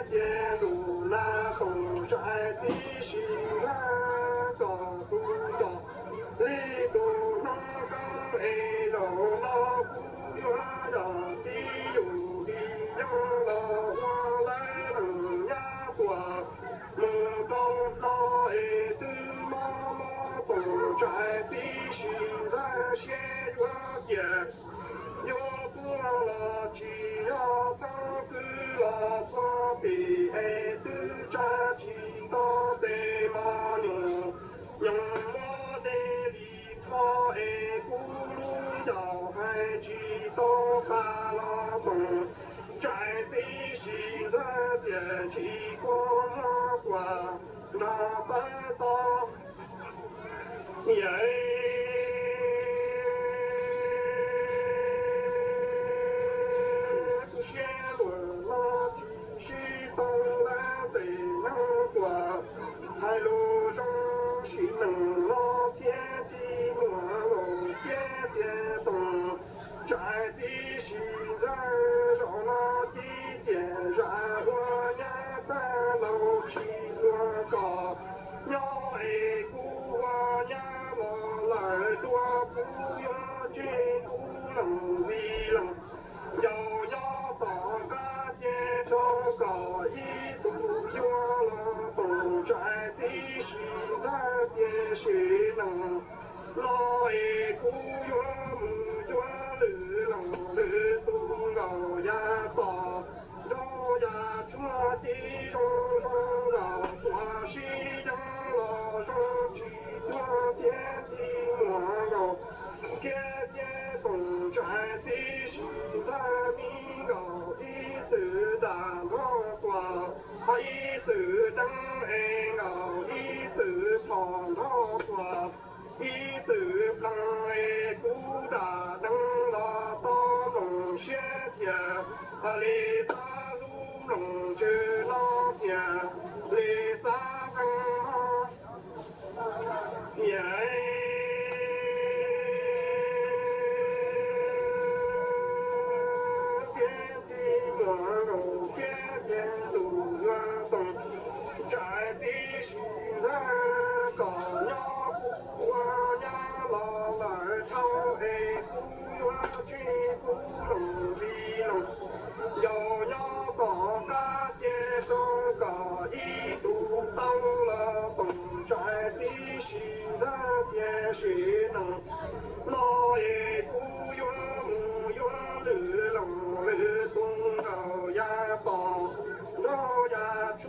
天路那东山的西南高不高？里东那高哎绕那不远绕的有的养老我来能呀过，我到那哎的妈妈东山的西南先月见。要过了只要当子了旁边哎都站起到在马路，让我的里头哎咕噜要还知道哈拉风，站在西南边去逛逛，那半道耶。海路上是能老天地我老天天东，站的是人上那地点然我年在楼梯多高，鸟儿鼓我年老耳朵不用进不冷的冷，摇摇到个天上高一度远了东山的西南的水能，老儿鼓远母远路冷路东高呀高，绕呀车的上上高，我是养老上去多天的我高，天天东山的西南民高一头大老瓜，他一头正哎高一头长老瓜。一头狼哎，鼓大灯老到龙雪天，里大路龙去老天，里三更耶。天地我龙天天路远东，站的是南高呀。我家老儿朝哎，不远去不冷的冷，摇摇高嘎天上高一度到了东山的西南天水能，老爷不远不远路冷路东高呀高，绕呀车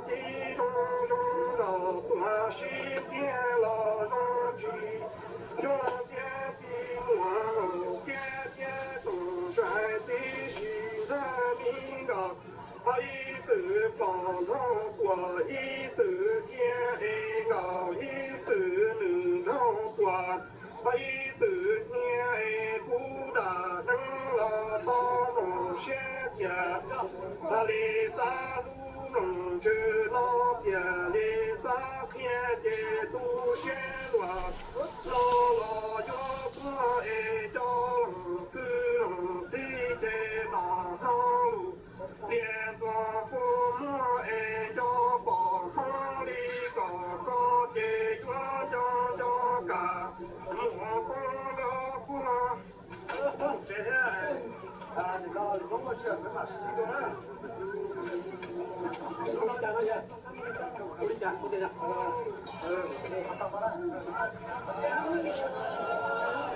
地中中绕多是天老上去，这天的我天天东山的西南民高，他一头放上过一头天高一头能上过，他一头天不大能了到龙雪天，他里三路龙去老天里三片的都显落，老老要过哎叫龙狗龙的在大上路，连庄父母哎叫包上里高高的远叫干，我光了过。这天啊，你到中国去干嘛？一个人。我讲多少钱？我讲，我讲。